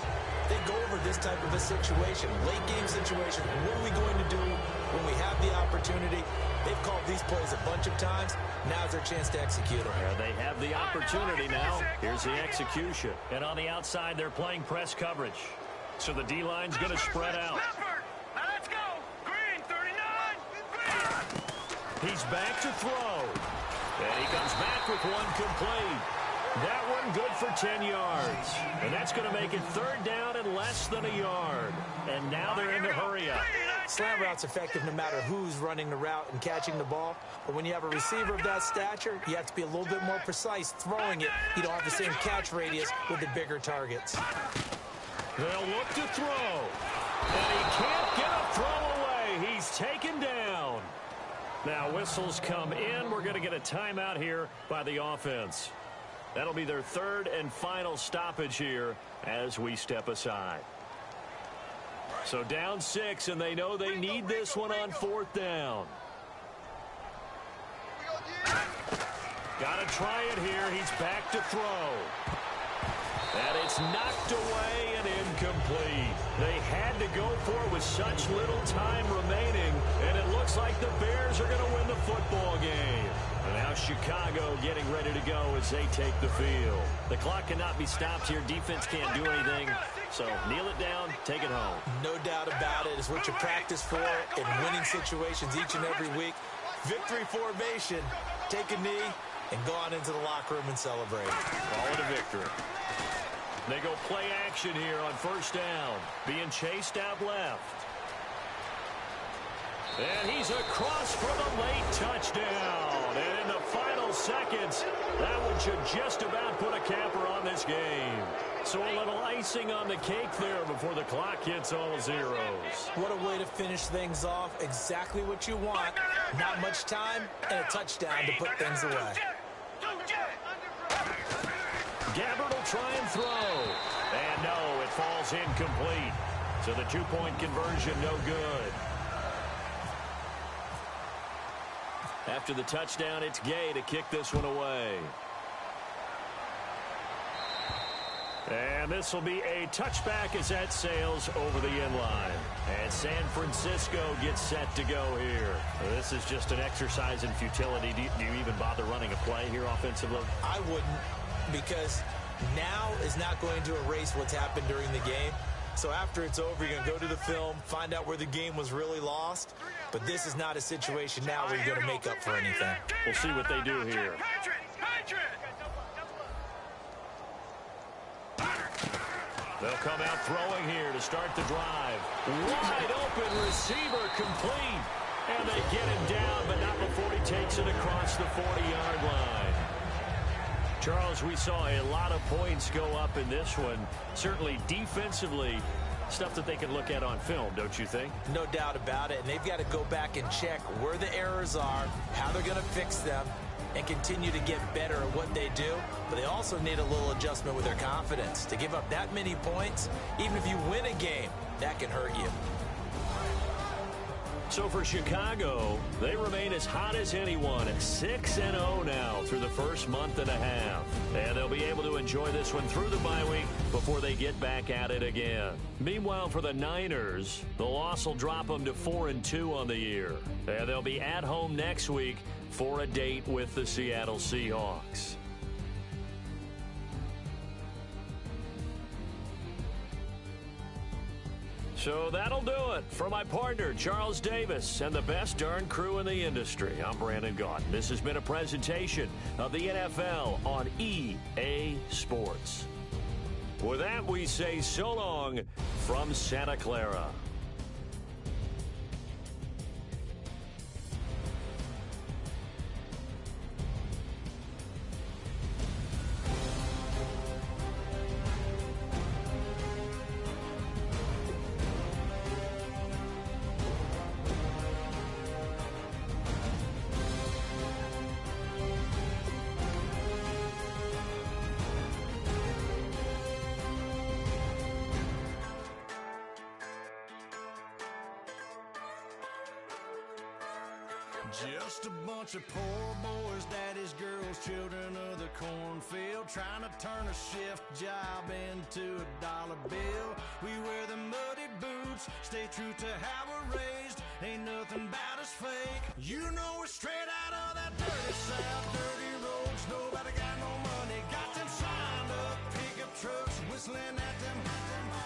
Speaker 1: They go over this type of a situation, late game situation. What are we going to do when we have the opportunity? They've called these plays a bunch of times. Now's their chance to execute them.
Speaker 2: Yeah, they have the opportunity now. Here's the execution. And on the outside, they're playing press coverage. So the D-line's going to spread out.
Speaker 3: Now let's go. Green, 39.
Speaker 2: He's back to throw. And he comes back with one complete. That one good for 10 yards. And that's going to make it 3rd down and less than a yard. And now they're in the hurry up.
Speaker 1: Slant route's effective no matter who's running the route and catching the ball. But when you have a receiver of that stature, you have to be a little bit more precise throwing it. You don't have the same catch radius with the bigger targets.
Speaker 2: They'll look to throw. And he can't get a throw away. He's taken down. Now whistles come in. We're going to get a timeout here by the offense. That'll be their 3rd and final stoppage here as we step aside. So down 6, and they know they need this one on 4th down. Got to try it here. He's back to throw. And it's knocked away and incomplete. They had to go for it with such little time remaining, and it looks like the Bears are going to win the football game. And now Chicago getting ready to go as they take the field. The clock cannot be stopped here. Defense can't do anything. So kneel it down, take it home.
Speaker 1: No doubt about it. It's what you practice for in winning situations each and every week. Victory formation. Take a knee and go on into the locker room and celebrate.
Speaker 2: Call it a victory. They go play action here on first down. Being chased out left. And he's across for the late touchdown. And in the final seconds, that one should just about put a capper on this game. So a little icing on the cake there before the clock hits all zeros.
Speaker 1: What a way to finish things off. Exactly what you want. Not much time and a touchdown to put things away.
Speaker 2: Gabbard will try and throw. And no, it falls incomplete. So the two-point conversion no good. After the touchdown, it's Gay to kick this one away. And this will be a touchback as that sails over the end line. And San Francisco gets set to go here. This is just an exercise in futility. Do you even bother running a play here offensively?
Speaker 1: I wouldn't, because now is not going to erase what's happened during the game. So after it's over, you're going to go to the film, find out where the game was really lost. But this is not a situation now where you're going to make up for anything.
Speaker 2: We'll see what they do here. They'll come out throwing here to start the drive. Wide open receiver complete. And they get him down, but not before he takes it across the 40-yard line. Charles, we saw a lot of points go up in this one. Certainly defensively, stuff that they can look at on film, don't you think?
Speaker 1: No doubt about it. And they've got to go back and check where the errors are, how they're going to fix them, and continue to get better at what they do. But they also need a little adjustment with their confidence. To give up that many points, even if you win a game, that can hurt you.
Speaker 2: So for Chicago, they remain as hot as anyone at 6-0 now through the first month and a half. And they'll be able to enjoy this one through the bye week before they get back at it again. Meanwhile, for the Niners, the loss will drop them to 4-2 on the year. And they'll be at home next week for a date with the Seattle Seahawks. So that'll do it for my partner, Charles Davis, and the best darn crew in the industry. I'm Brandon Gaudin. This has been a presentation of the NFL on EA Sports. With that, we say so long from Santa Clara.
Speaker 4: Just a bunch of poor boys, daddies, girls, children of the cornfield, trying to turn a shift job into a dollar bill. We wear the muddy boots, stay true to how we're raised. Ain't nothing about us fake. You know we're straight out of that dirty south, dirty roads. Nobody got no money, got them signed up pickup trucks, whistling at them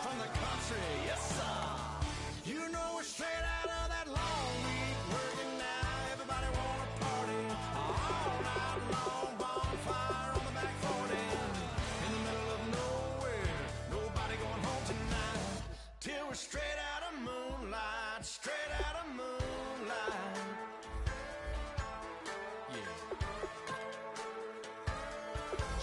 Speaker 4: from the country. Yes, sir. You know we're straight out of that long week working now. Everybody wanna party all night long, bonfire on the back 40 in the middle of nowhere. Nobody going home tonight till we're straight out of moonlight, straight out of moonlight. Yeah.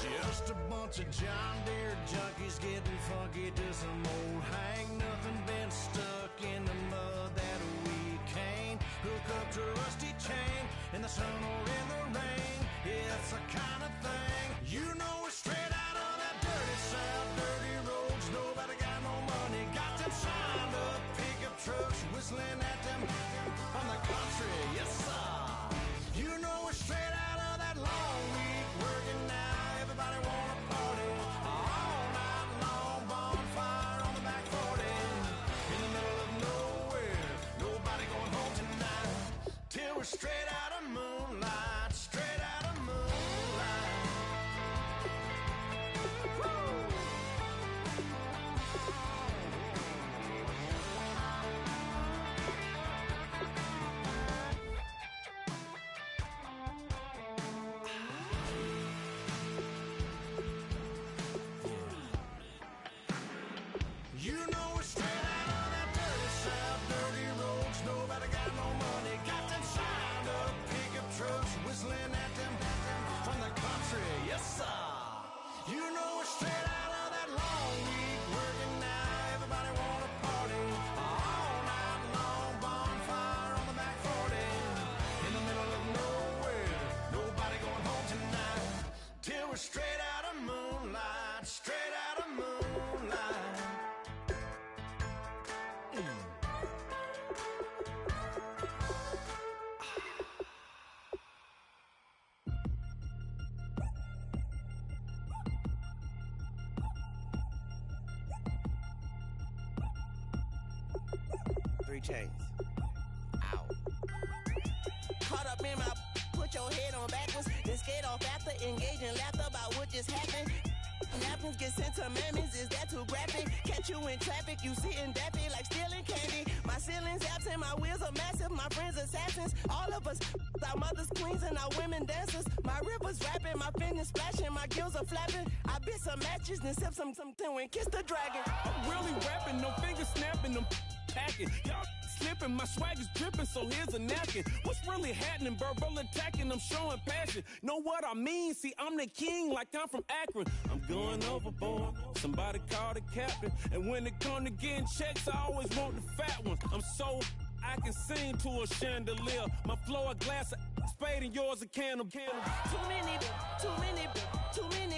Speaker 4: Just a bunch of John Deere junkies getting funky to some old hang. Nothing been stuck in the mud that we can't hook up to a rusty chain in the sun or in the rain. Yeah, it's the kind of thing. You know we're straight out of that dirty south, dirty roads. Nobody got no money, got them signed up pickup trucks, whistling at them from the country. Yes, sir. You know we're straight out of that long week shot straight out of moonlight.
Speaker 5: 3 chains. Ow. Caught up in my, put your head on backwards, then skate off after, engage in laughter about what just happened. Napkins get sent to mammies, is that too graphic? Catch you in traffic, you sitting daffy like stealing candy. My ceiling's absent, my wheels are massive, my friends assassins. All of us, our mothers queens and our women dancers. My rivers rapping, my fingers splashing, my gills are flapping. I bit some matches, then sip something and kiss the dragon.
Speaker 6: I'm really rapping, no fingers snapping, them packing. Y'all slipping, my swag is dripping, so here's a napkin. What's really happening? Verbal attacking, I'm showing passion. Know what I mean? See, I'm the king like I'm from Akron. I'm going overboard, somebody call the captain. And when it come to getting checks, I always want the fat ones. I'm so I can sing to a chandelier. My flow a glass of spade and yours a can of
Speaker 5: Too many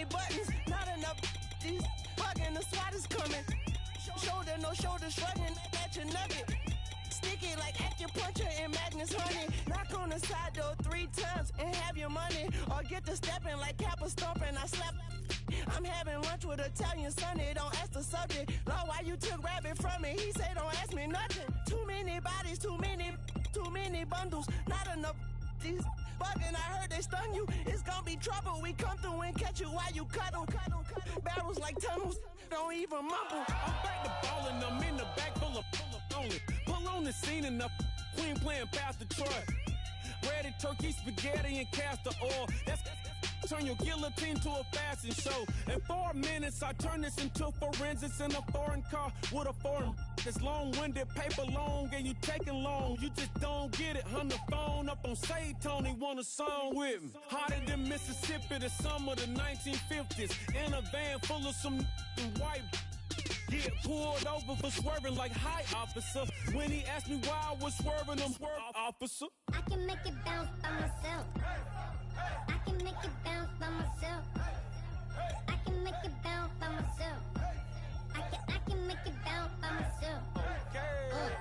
Speaker 5: buttons, not enough. These bugging, the SWAT is coming. Shoulder, no shoulder shrugging at your nugget. Sticky like acupuncture and Magnus honey. Knock on the side door 3 times and have your money. Or get to stepping like Kappa stomping. I slap. I'm having lunch with Italian Sonny. Don't ask the subject. Lord, why you took rabbit from me? He said don't ask me nothing. Too many bodies, too many bundles. Not enough. These bugging, I heard they stung you. It's gonna be trouble. We come through and catch you while you cuddle. Barrels like tunnels. Don't even mumble.
Speaker 6: I'm back to ballin', I'm in the back full of only. Pull on the scene and the queen playing Pastor Troy. Ready turkey, spaghetti, and castor oil. That's turn your guillotine to a fashion show. In 4 minutes, I turn this into forensics in a foreign car with a foreign. It's long-winded, paper long, and you taking long. You just don't get it. On the phone up on Say Tony, want a song with me. Hotter than Mississippi, the summer of the 1950s. In a van full of some white. Get pulled over for swerving like hi, officer. When he asked me why I was swerving, I'm swerve, officer.
Speaker 7: I can make it bounce by myself. I can make it bounce by myself. I can make it bounce by myself. I can make it bounce by myself.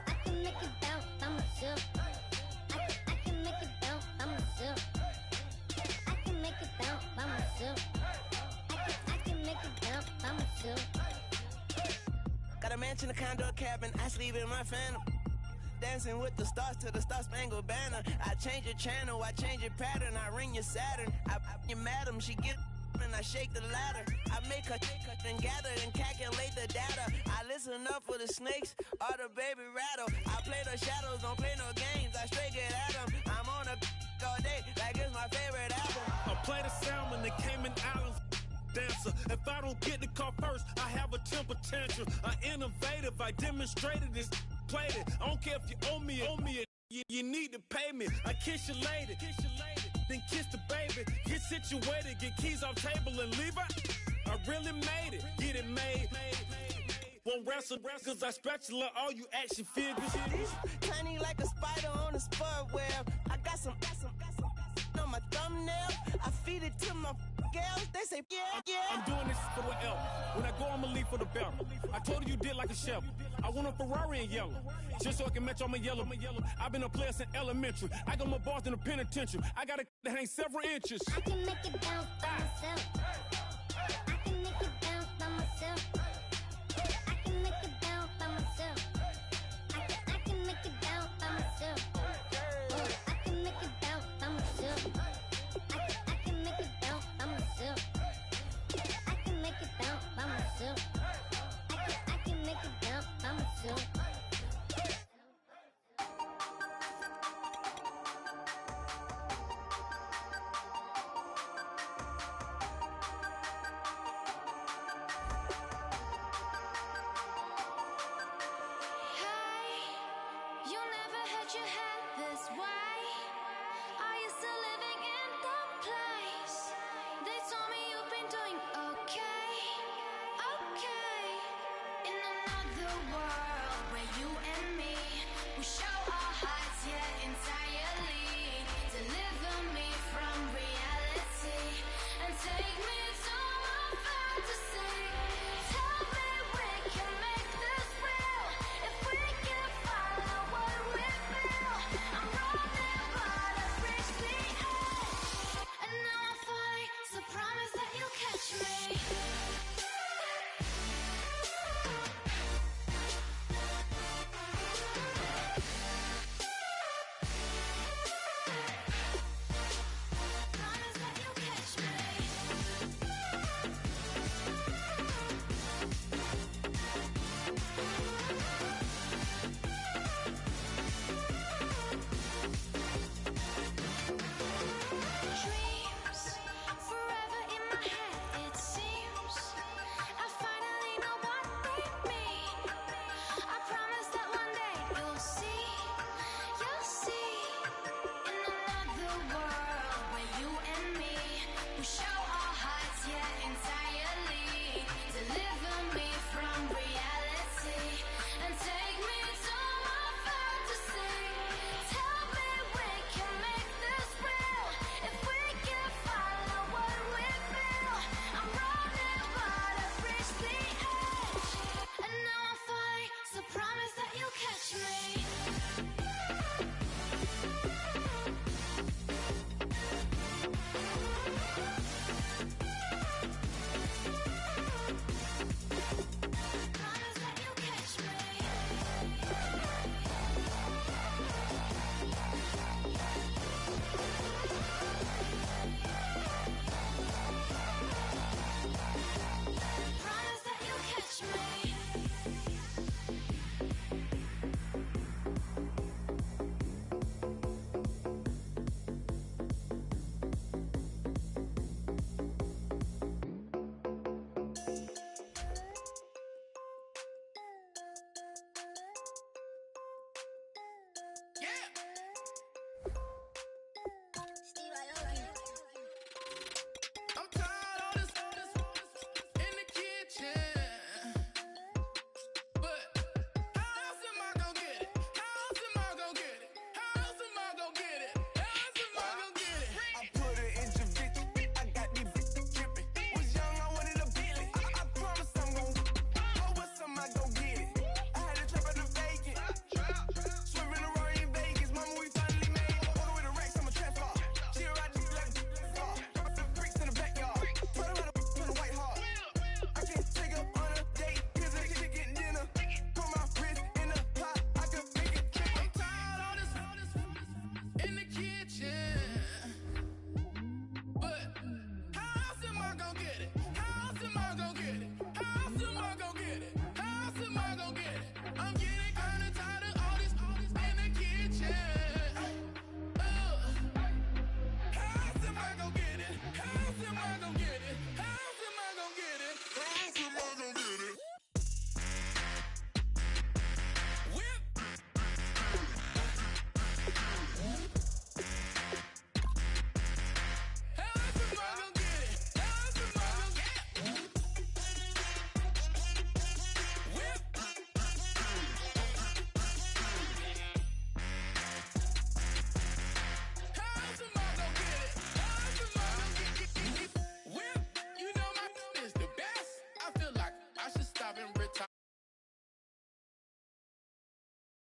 Speaker 7: I can make it bounce by myself. I can make it bounce by myself. I can make it bounce by myself. I can make it bounce by myself.
Speaker 5: Got a mansion, a condo, a cabin. I sleep in my phantom. Dancing with the stars to the Star-Spangled Banner. I change your channel, I change your pattern. I ring your Saturn. I your madam, she get and I shake the ladder. I make her and gather and calculate the data. I listen up for the snakes or the baby rattle. I play the shadows, don't play no games. I straight get at them. I'm on a all day like it's my favorite album.
Speaker 6: I play the salmon, the Cayman Islands dancer. If I don't get the car first, I have a temper tantrum. I'm innovative, I demonstrated this, played it. I don't care if you owe me it. You need to pay me. I kiss your lady, then kiss the baby. Get situated, get keys off table and leave her. I really made it, get it made. Won't wrestle, cause I spatula all you action figures.
Speaker 5: Tiny like a spider on a spud web. I got some on my thumbnail. I feed it to my girls. They say, yeah.
Speaker 6: I'm doing this for the L. When I go, I'ma leave for the belt. I told you did like a chef. I want a Ferrari in yellow, just so I can match all my yellow. I've been a player since elementary. I got more bars than a penitentiary. I got a that hangs several inches.
Speaker 7: I can make it bounce by myself. I can make it bounce by myself. I can make it bounce by myself. I can make it bounce by myself. I can make it bounce by myself. I can make it bounce by myself. I can make it bounce by myself. I can make it bounce by myself.
Speaker 8: In another world where you and me